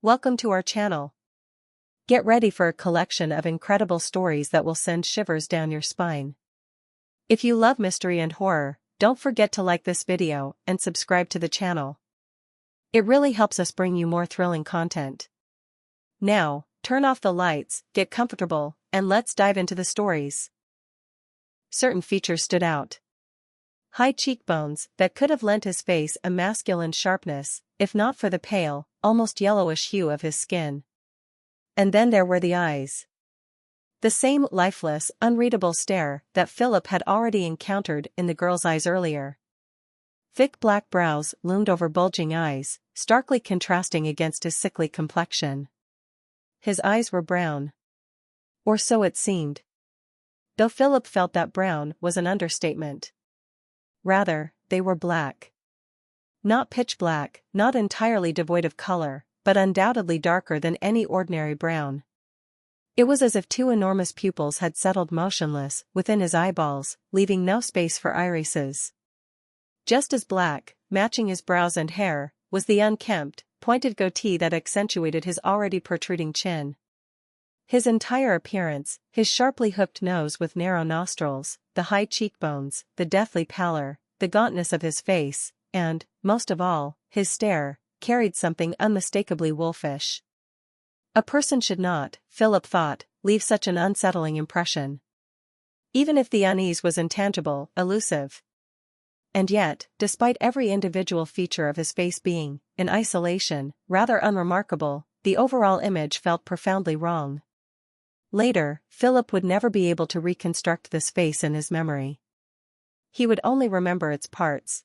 Welcome to our channel. Get ready for a collection of incredible stories that will send shivers down your spine. If you love mystery and horror, don't forget to like this video and subscribe to the channel. It really helps us bring you more thrilling content. Now, turn off the lights, get comfortable, and let's dive into the stories. Certain features stood out. High cheekbones that could have lent his face a masculine sharpness, if not for the pale, almost yellowish hue of his skin. And then there were the eyes. The same lifeless, unreadable stare that Philip had already encountered in the girl's eyes earlier. Thick black brows loomed over bulging eyes, starkly contrasting against his sickly complexion. His eyes were brown. Or so it seemed. Though Philip felt that brown was an understatement. Rather, they were black. Not pitch black, not entirely devoid of color, but undoubtedly darker than any ordinary brown. It was as if two enormous pupils had settled motionless within his eyeballs, leaving no space for irises. Just as black, matching his brows and hair, was the unkempt, pointed goatee that accentuated his already protruding chin. His entire appearance, his sharply hooked nose with narrow nostrils, the high cheekbones, the deathly pallor, the gauntness of his face, and, most of all, his stare, carried something unmistakably wolfish. A person should not, Philip thought, leave such an unsettling impression. Even if the unease was intangible, elusive. And yet, despite every individual feature of his face being, in isolation, rather unremarkable, the overall image felt profoundly wrong. Later, Philip would never be able to reconstruct this face in his memory. He would only remember its parts.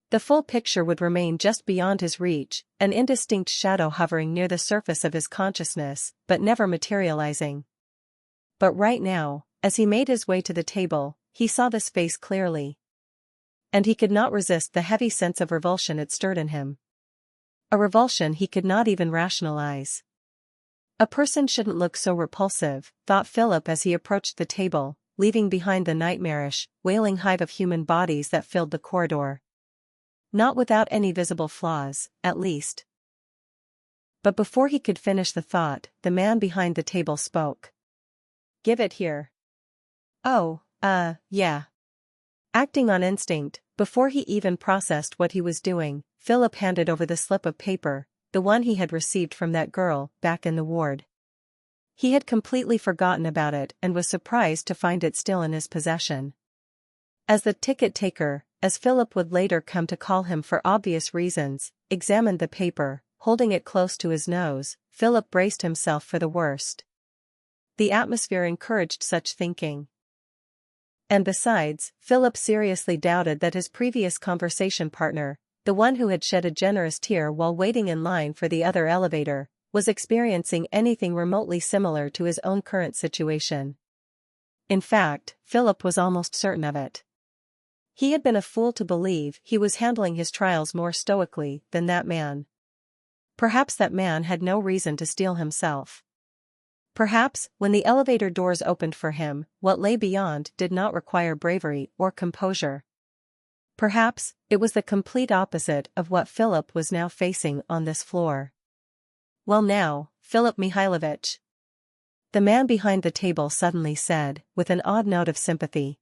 The full picture would remain just beyond his reach, an indistinct shadow hovering near the surface of his consciousness, but never materializing. But right now, as he made his way to the table, he saw this face clearly. And he could not resist the heavy sense of revulsion it stirred in him. A revulsion he could not even rationalize. A person shouldn't look so repulsive, thought Philip as he approached the table, leaving behind the nightmarish, wailing hive of human bodies that filled the corridor. Not without any visible flaws, at least. But before he could finish the thought, the man behind the table spoke. "Give it here." "Oh, yeah." Acting on instinct, before he even processed what he was doing, Philip handed over the slip of paper, the one he had received from that girl back in the ward. He had completely forgotten about it and was surprised to find it still in his possession. As the ticket taker, as Philip would later come to call him for obvious reasons, examined the paper, holding it close to his nose, Philip braced himself for the worst. The atmosphere encouraged such thinking. And besides, Philip seriously doubted that his previous conversation partner, the one who had shed a generous tear while waiting in line for the other elevator, was experiencing anything remotely similar to his own current situation. In fact, Philip was almost certain of it. He had been a fool to believe he was handling his trials more stoically than that man. Perhaps that man had no reason to steel himself. Perhaps, when the elevator doors opened for him, what lay beyond did not require bravery or composure. Perhaps, it was the complete opposite of what Philip was now facing on this floor. "Well now, Philip Mihailovich," the man behind the table suddenly said, with an odd note of sympathy.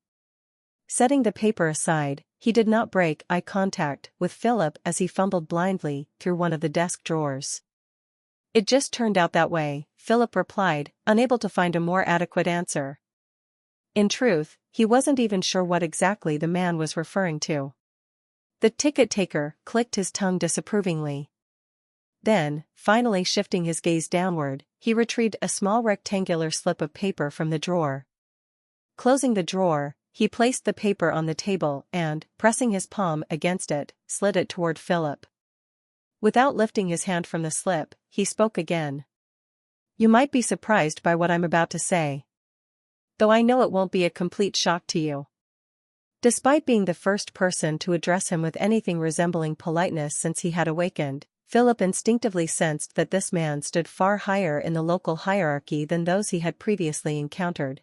Setting the paper aside, he did not break eye contact with Philip as he fumbled blindly through one of the desk drawers. "It just turned out that way," Philip replied, unable to find a more adequate answer. In truth, he wasn't even sure what exactly the man was referring to. The ticket taker clicked his tongue disapprovingly. Then, finally shifting his gaze downward, he retrieved a small rectangular slip of paper from the drawer. Closing the drawer, he placed the paper on the table and, pressing his palm against it, slid it toward Philip. Without lifting his hand from the slip, he spoke again. "You might be surprised by what I'm about to say. Though I know it won't be a complete shock to you." Despite being the first person to address him with anything resembling politeness since he had awakened, Philip instinctively sensed that this man stood far higher in the local hierarchy than those he had previously encountered.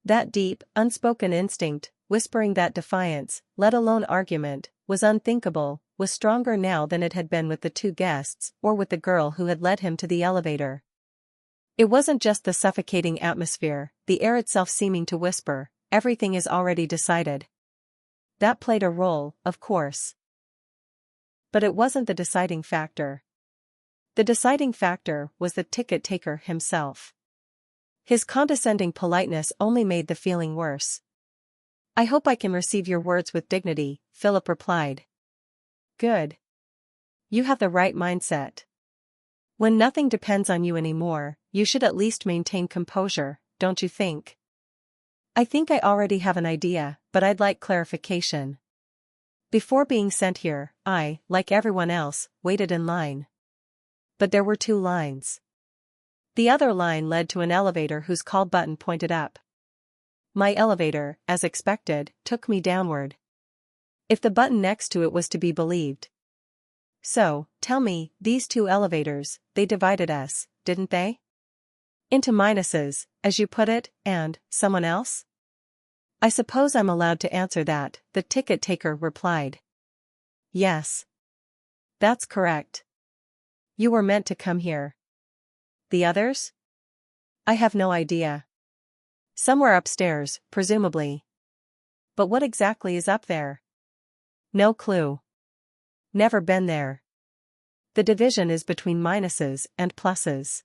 That deep, unspoken instinct, whispering that defiance, let alone argument, was unthinkable, was stronger now than it had been with the two guests or with the girl who had led him to the elevator. It wasn't just the suffocating atmosphere, the air itself seeming to whisper, "Everything is already decided." That played a role, of course. But it wasn't the deciding factor. The deciding factor was the ticket taker himself. His condescending politeness only made the feeling worse. "I hope I can receive your words with dignity," Philip replied. "Good. You have the right mindset. When nothing depends on you anymore, you should at least maintain composure, don't you think?" "I think I already have an idea, but I'd like clarification. Before being sent here, I, like everyone else, waited in line. But there were two lines. The other line led to an elevator whose call button pointed up. My elevator, as expected, took me downward. If the button next to it was to be believed. So, tell me, these two elevators, they divided us, didn't they? Into minuses, as you put it, and someone else?" "I suppose I'm allowed to answer that," the ticket taker replied. "Yes. That's correct. You were meant to come here. The others? I have no idea. Somewhere upstairs, presumably. But what exactly is up there? No clue. Never been there. The division is between minuses and pluses.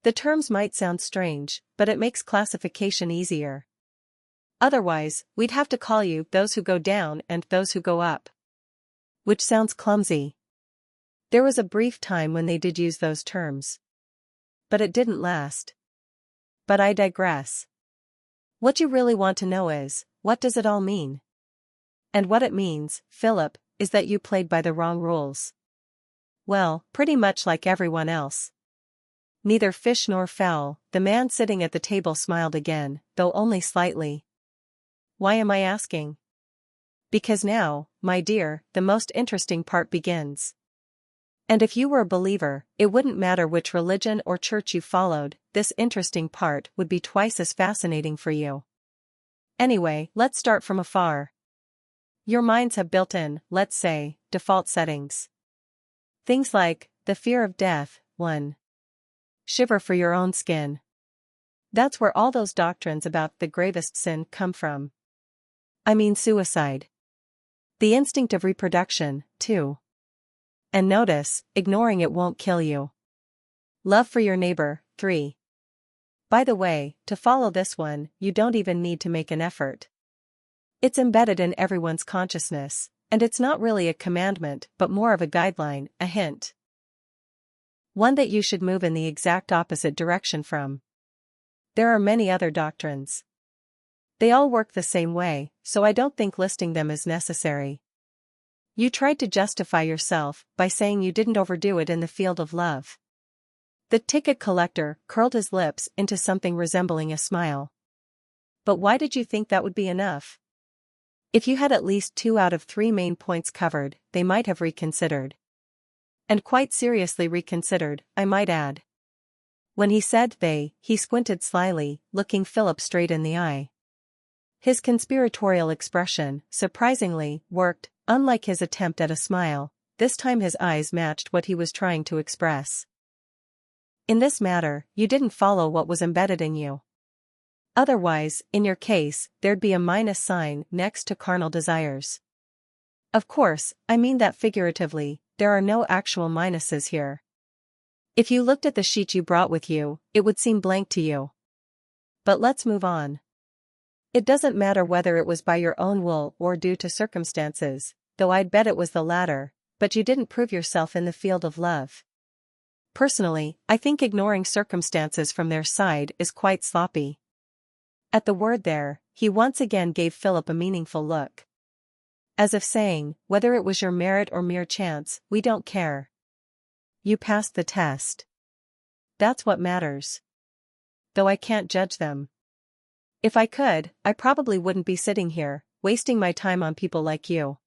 The terms might sound strange, but it makes classification easier. Otherwise, we'd have to call you those who go down and those who go up. Which sounds clumsy. There was a brief time when they did use those terms. But it didn't last. But I digress. What you really want to know is, what does it all mean? And what it means, Philip, is that you played by the wrong rules. Well, pretty much like everyone else. Neither fish nor fowl." The man sitting at the table smiled again, though only slightly. "Why am I asking?" "Because now, my dear, the most interesting part begins. And if you were a believer, it wouldn't matter which religion or church you followed, this interesting part would be twice as fascinating for you. Anyway, let's start from afar. Your minds have built-in, let's say, default settings. Things like, the fear of death, 1. Shiver for your own skin. That's where all those doctrines about the gravest sin come from. I mean suicide. The instinct of reproduction, 2. And notice, ignoring it won't kill you. Love for your neighbor, 3. By the way, to follow this one, you don't even need to make an effort. It's embedded in everyone's consciousness, and it's not really a commandment but more of a guideline, a hint. One that you should move in the exact opposite direction from. There are many other doctrines. They all work the same way, so I don't think listing them is necessary. You tried to justify yourself by saying you didn't overdo it in the field of love. The ticket collector curled his lips into something resembling a smile. But why did you think that would be enough? If you had at least 2 out of 3 main points covered, they might have reconsidered. And quite seriously reconsidered, I might add. When he said they, he squinted slyly, looking Philip straight in the eye. His conspiratorial expression, surprisingly, worked. Unlike his attempt at a smile, this time his eyes matched what he was trying to express. In this matter, you didn't follow what was embedded in you. Otherwise, in your case, there'd be a minus sign next to carnal desires. Of course, I mean that figuratively, there are no actual minuses here. If you looked at the sheet you brought with you, it would seem blank to you. But let's move on. It doesn't matter whether it was by your own will or due to circumstances, though I'd bet it was the latter, but you didn't prove yourself in the field of love. Personally, I think ignoring circumstances from their side is quite sloppy. At the word there, he once again gave Philip a meaningful look. As if saying, whether it was your merit or mere chance, we don't care. You passed the test. That's what matters. Though I can't judge them. If I could, I probably wouldn't be sitting here, wasting my time on people like you.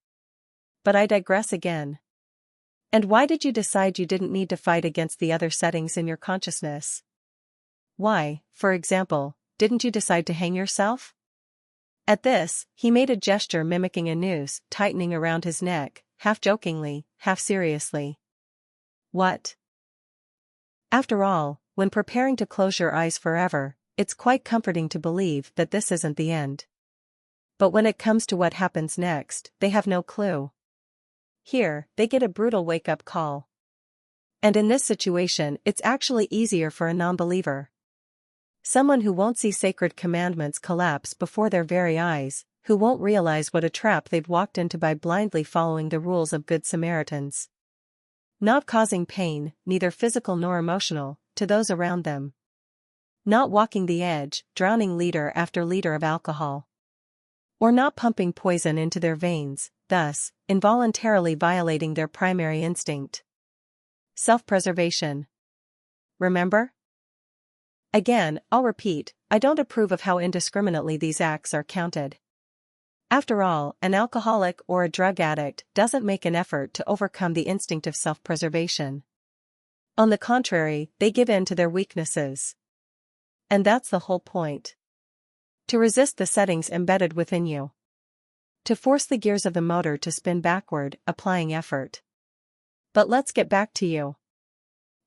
But I digress again. And why did you decide you didn't need to fight against the other settings in your consciousness? Why, for example, didn't you decide to hang yourself? At this, he made a gesture mimicking a noose tightening around his neck, half jokingly, half seriously. What? After all, when preparing to close your eyes forever, it's quite comforting to believe that this isn't the end. But when it comes to what happens next, they have no clue. Here, they get a brutal wake-up call. And in this situation, it's actually easier for a non-believer. Someone who won't see sacred commandments collapse before their very eyes, who won't realize what a trap they've walked into by blindly following the rules of Good Samaritans. Not causing pain, neither physical nor emotional, to those around them. Not walking the edge, drowning liter after liter of alcohol. Or not pumping poison into their veins, thus, involuntarily violating their primary instinct. Self-preservation. Remember? Again, I'll repeat, I don't approve of how indiscriminately these acts are counted. After all, an alcoholic or a drug addict doesn't make an effort to overcome the instinct of self-preservation. On the contrary, they give in to their weaknesses. And that's the whole point. To resist the settings embedded within you. To force the gears of the motor to spin backward, applying effort. But let's get back to you.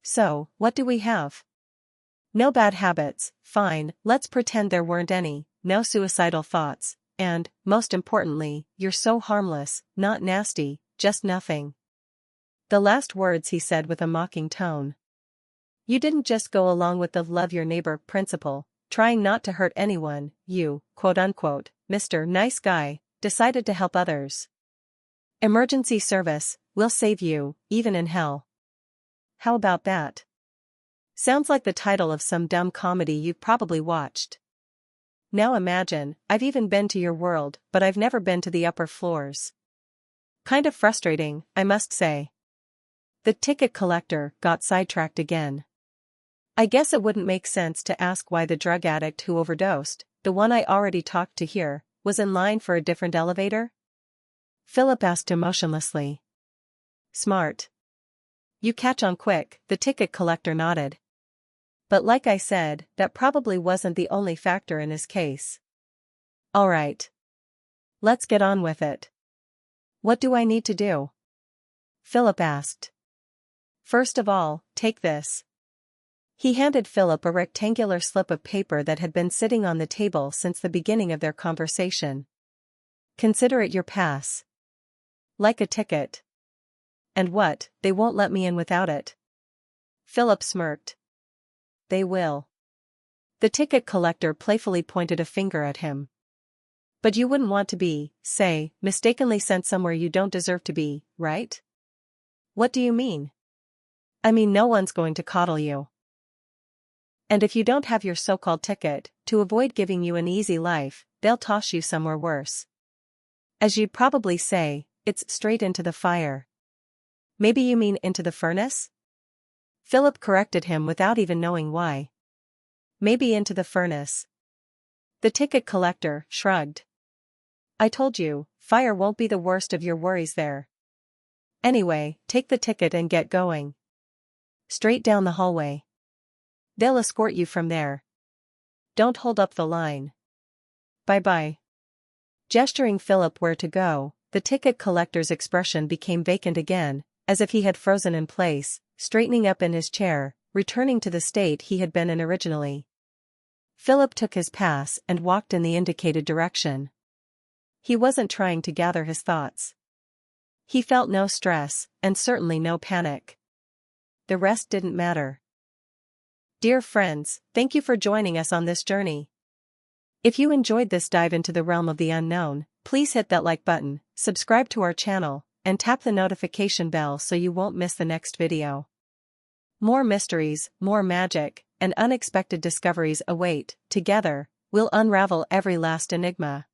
So, what do we have? No bad habits, fine, let's pretend there weren't any, no suicidal thoughts, and, most importantly, you're so harmless, not nasty, just nothing. The last words he said with a mocking tone. You didn't just go along with the love your neighbor principle, trying not to hurt anyone, you, quote-unquote, Mr. Nice Guy, decided to help others. Emergency service, we'll save you, even in hell. How about that? Sounds like the title of some dumb comedy you've probably watched. Now imagine, I've even been to your world, but I've never been to the upper floors. Kind of frustrating, I must say. The ticket collector got sidetracked again. I guess it wouldn't make sense to ask why the drug addict who overdosed, the one I already talked to here, was in line for a different elevator? Philip asked emotionlessly. Smart. You catch on quick, the ticket collector nodded. But like I said, that probably wasn't the only factor in his case. All right. Let's get on with it. What do I need to do? Philip asked. First of all, take this. He handed Philip a rectangular slip of paper that had been sitting on the table since the beginning of their conversation. Consider it your pass. Like a ticket. And what, they won't let me in without it? Philip smirked. They will. The ticket collector playfully pointed a finger at him. But you wouldn't want to be, say, mistakenly sent somewhere you don't deserve to be, right? What do you mean? I mean no one's going to coddle you. And if you don't have your so-called ticket, to avoid giving you an easy life, they'll toss you somewhere worse. As you'd probably say, it's straight into the fire. Maybe you mean into the furnace? Philip corrected him without even knowing why. Maybe into the furnace. The ticket collector shrugged. I told you, fire won't be the worst of your worries there. Anyway, take the ticket and get going. Straight down the hallway. They'll escort you from there. Don't hold up the line. Bye-bye. Gesturing Philip where to go, the ticket collector's expression became vacant again, as if he had frozen in place, straightening up in his chair, returning to the state he had been in originally. Philip took his pass and walked in the indicated direction. He wasn't trying to gather his thoughts. He felt no stress, and certainly no panic. The rest didn't matter. Dear friends, thank you for joining us on this journey. If you enjoyed this dive into the realm of the unknown, please hit that like button, subscribe to our channel, and tap the notification bell so you won't miss the next video. More mysteries, more magic, and unexpected discoveries await. Together, we'll unravel every last enigma.